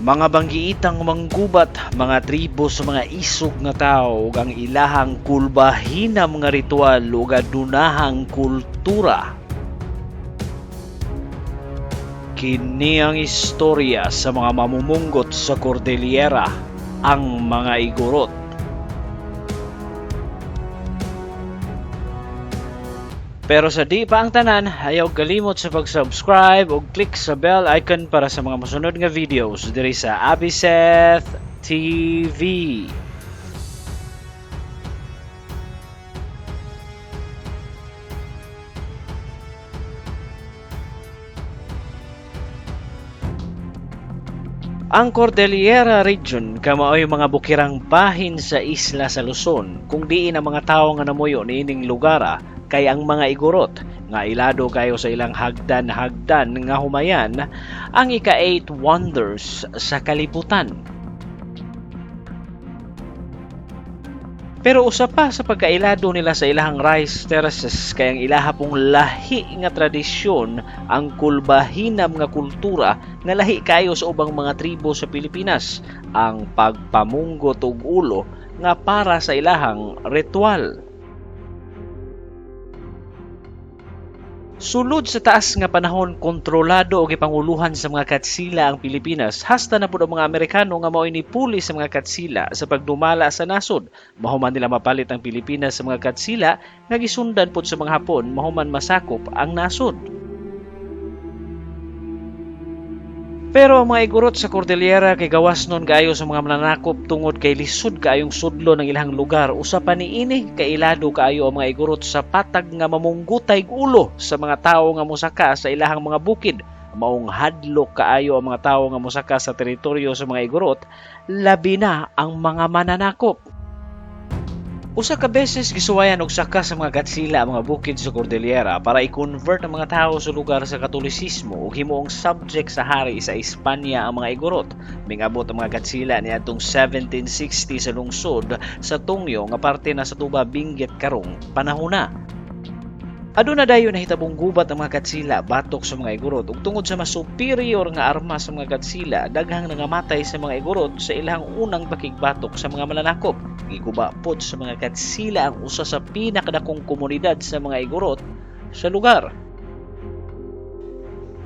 Mga banggiitang manggubat, mga tribo sa mga isog nga tao ug ang ilahang kulbahina mga ritual ug adunahang kultura. Kini ang istorya sa mga mamumunggot sa Cordillera, ang mga igorot. Pero sa di pa ang tanan, ayaw kalimot sa pag-subscribe ug click sa bell icon para sa mga masunod nga videos diri sa Abiseth TV. Ang Cordillera Region kamaoy mga bukirang bahin sa isla sa Luzon kung diin ang mga tawo nga namuyo niining lugara kay ang mga igorot nga ilado kayo sa ilang hagdan-hagdan nga humayan ang ika-8 wonders sa kalibutan. Pero usa pa sa pagkailado nila sa ilahang rice terraces kay ang ilaha pong lahi nga tradisyon ang kulbahinam nga kultura nga lahi kayo sa ubang mga tribo sa Pilipinas, ang pagpamunggot og ulo nga para sa ilahang ritual. Sulod sa taas nga panahon, kontrolado o gipanguluhan sa mga katsila ang Pilipinas, hasta na pud ang mga Amerikano nga mao'y nipuli sa mga katsila sa pagdumala sa nasod. Mahuman nila mapalit ang Pilipinas sa mga katsila nga gisundan pud sa mga Hapon mahuman masakop ang nasod. Pero ang mga igorot sa Cordillera kay gawas nun kaayo sa mga mananakop tungod kay lisod kaayong sudlo ng ilang lugar. Usa pa niini kay ilado kaayo ang mga igorot sa patag nga mamunggutay ulo sa mga tawo nga mosaka sa ilahang mga bukid. Maong hadlok kaayo ang mga tawo nga mosaka sa teritoryo sa mga igorot, labi na ang mga mananakop. Usa ka beses gisuwayan og saka sa mga katsila ang mga bukid sa Cordillera para i-convert ang mga tawo sa lugar sa Katolisismo ug himuong subject sa hari sa Espanya ang mga igorot. Mingabot ang mga katsila niadtong 1760 sa lungsod sa Tungyo nga parte na sa Tuba Benguet karong panahona. Aduna dayon nahitabong gubat ang mga katsila batok sa mga igorot ug tungod sa mas superior nga armas sa mga katsila daghang nangamatay sa mga igorot sa ilahang unang pakigbatok sa mga mananakop. Giguba pod sa mga katsila ang usa sa pinakadakong komunidad sa mga igorot sa lugar.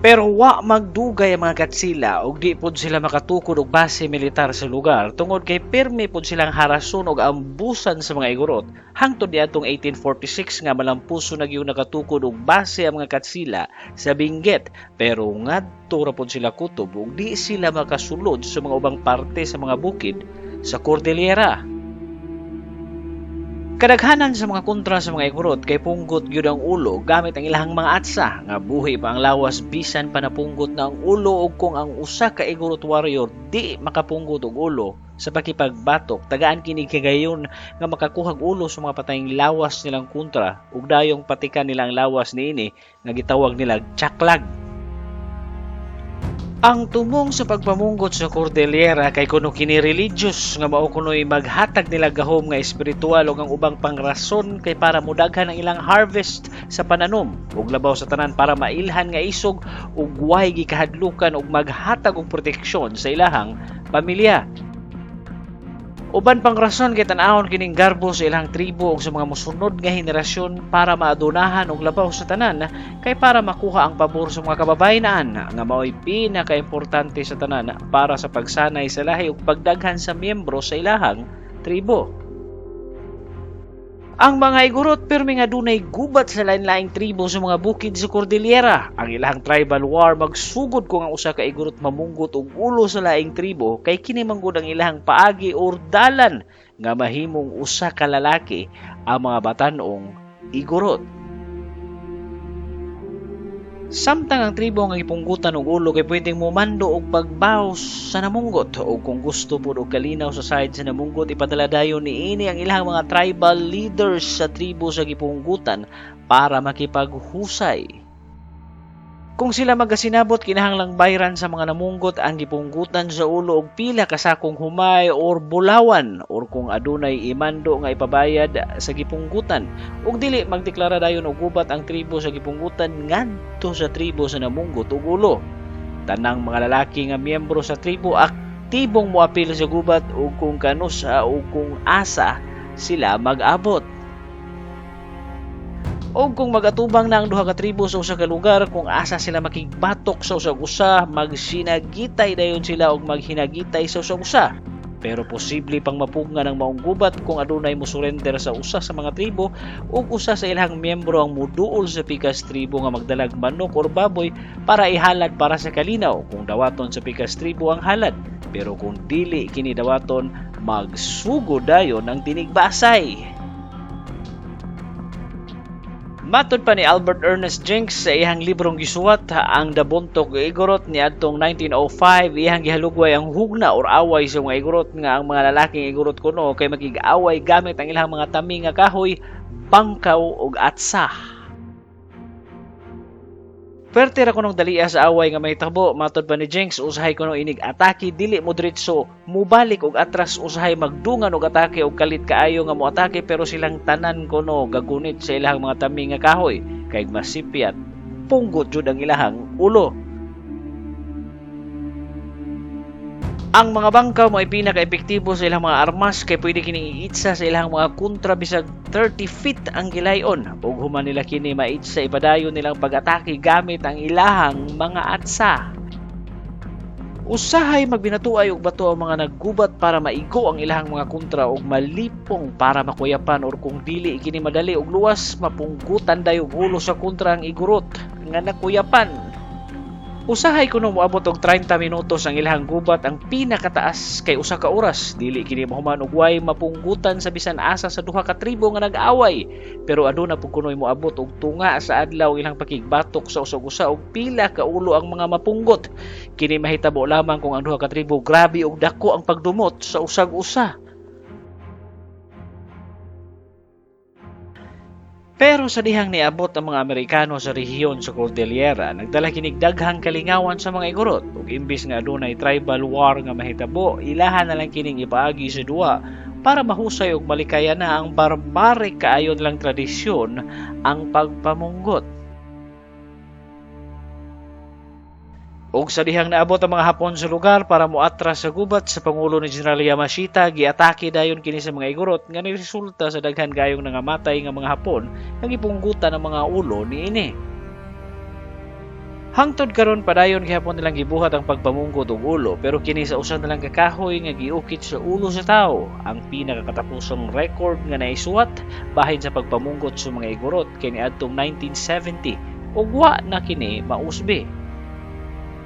Pero wa magdugay ang mga katsila ug di pod sila makatukod og base militar sa lugar tungod kay pirmi pod silang harason ug ambusan sa mga igorot hangtod niadtong 1846 nga malampuso na gyud nakatukod og base ang mga katsila sa Benguet, pero ngadto ra pod sila kutob ug di sila makasulod sa mga ubang parte sa mga bukid sa Cordillera. Kadaghanan sa mga kontra sa mga igorot kay punggot gyud ang ulo gamit ang ilahang mga atsa nga buhi pa ang lawas bisan pa napunggot na ang ulo ug kung ang usa ka igorot warrior di makapunggot og ulo sa pakipagbatok tagaan kini kagayon nga makakuha og ulo sa mga patayng lawas nilang kontra ug dayong patikan nila ang lawas niini nga gitawag nila tsak-lag. Ang tumong sa pagpamunggot sa Cordillera kay kuno kini religious nga mao kuno'y maghatag nila gahom nga espiritual ug ang ubang pangrason kay para mudaghan ang ilang harvest sa pananom ug labaw sa tanan para mailhan nga isog ug way gikahadlukan ug maghatag og proteksyon sa ilahang pamilya. Uban pang rason kay tan-awon kining garbo sa ilang tribo ug sa mga mosunod nga henerasyon para maadunahan og labaw sa tanan kay para makuha ang pabor sa mga kababayenan nga mao'y pinakaimportante sa tanan para sa pagsanay sa lahi ug pagdaghan sa miyembro sa ilahang tribo. Ang mga igorot pirmi nga dunay gubat sa lain-laing tribo sa mga bukid sa Cordillera. Ang ilahang tribal war magsugod kung ang usa ka igorot mamunggot og ulo sa laing tribo kay kini manggod ang ilahang paagi or dalan nga mahimong usa ka lalaki ang mga batan-ong igorot. Samtang ang tribo nga gipunggutan og ulo kay pwedeng momando og pagbaw sa namunggot o kung gusto pud og kalinaw sa side sa namunggot ipadala dayon niini ang ilang mga tribal leaders sa tribo sa gipunggutan para makipaghusay. Kung sila magasinabot kinahanglang bayran sa mga namunggot ang gipunggutan sa ulo og pila ka sakong humay or bulawan or kung adunay imando nga ipabayad sa gipunggutan ug dili magdeklara dayon og gubat ang tribo sa gipunggutan ngadto sa tribo sa namunggot og ulo. Tanang mga lalaki nga miyembro sa tribo epektibong moapil sa gubat o kung kanusa o kung asa sila mag-abot. O kung magatubang na ang duha ka tribo sa usa ka lugar, kung asa sila makigbatok sa usag usa, magsinagitay dayon sila og maghinagitay sa usag usa. Pero posible pang mapugngan ang maong gubat kung adunay mo surrender sa usa sa mga tribo ug usa sa ilang miyembro ang muduol sa pikas tribo nga magdalag manok or baboy para ihalad para sa kalinaw kung dawaton sa pikas tribo ang halad. Pero kung dili kini dawaton, magsugod dayon ang tinigbasay. Matod pa ni Albert Ernest Jenks sa iyang librong gisuwat, ang Dabuntok Igorot ni adtong 1905, iyang gihalugway ang hugna or away sa mga Igorot nga ang mga lalaking Igorot kuno kay makig-away gamit ang ilang mga tami nga kahoy, bangkaw ug atsa. Pwerte ra kunong dalia sa away nga mahitabo. Matod pa ni Jenks, usahay kuno inig atake dili mo diretso mubalik og atras, usahay magdungan og atake og kalit kaayo nga moatake, pero silang tanan kuno gagunit sa ilang mga tami nga kahoy kay masipyat punggot jud ang ilahang ulo. Ang mga bangkaw mo ay pinaka-epektibo sa ilang mga armas kay pwede kini iitsa sa ilang mga kontra bisag 30 feet ang gilayon ug human nila kini maitsa ipadayon nilang pag-atake gamit ang ilahang mga atsa. Usahay magbinatuay og bato ang mga naggubat para maigo ang ilahang mga kontra ug malipong para makuyapan, or kung dili kini madali og luwas mapunggutan dayon ulo sa kontra ang Igorot nga nakuyapan. Usahay kuno moabot og 30 minutos ang ilahang gubat, ang pinakataas kay usa ka oras. Dili kini mahuman og way mapunggutan sa bisan asa sa duha ka tribo nga nag-away, pero aduna pud kunoy moabot og tunga sa adlaw ilang pakigbatok sa usag-usa og pila ka ulo ang mga mapunggot. Kini mahitabo lamang kung ang duha ka tribo grabe og dako ang pagdumot sa usag-usa. Pero sa dihang niabot ang mga Amerikano sa rehiyon sa Cordillera, nagdala kinig daghang kalingawan sa mga Igorot ug imbis nga adunay tribal war nga mahitabo, ilahan na lang kining ipaagi sa duwa para mahusay og malikaya na ang barbaric kaayon lang tradisyon ang pagpamunggot. Og sa dihang naabot ang mga Hapon sa lugar para moatras sa gubat sa pangulo ni General Yamashita, giatake dayon kini sa mga Igorot nga nagresulta sa daghan gayong nangamatay nga mga Hapon nga gipunggutan ang mga ulo niini. Hangtod karon padayon gihapon nilang gibuhat ang pagpamunggot og ulo, pero kini sa usa na lang ka kahoy nga giukit sa ulo sa tawo, ang pinakakatapusang record nga naisuwat bahin sa pagpamunggot sa mga Igorot kay niadtong 1970 ug wa na kini mausbi.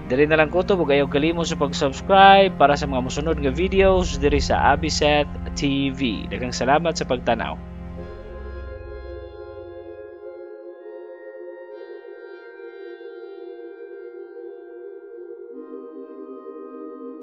Diri na lang ko to, huwag ayaw kalimot sa pag-subscribe para sa mga musunod nga videos diri sa Abisat TV. Daghang salamat sa pagtanaw.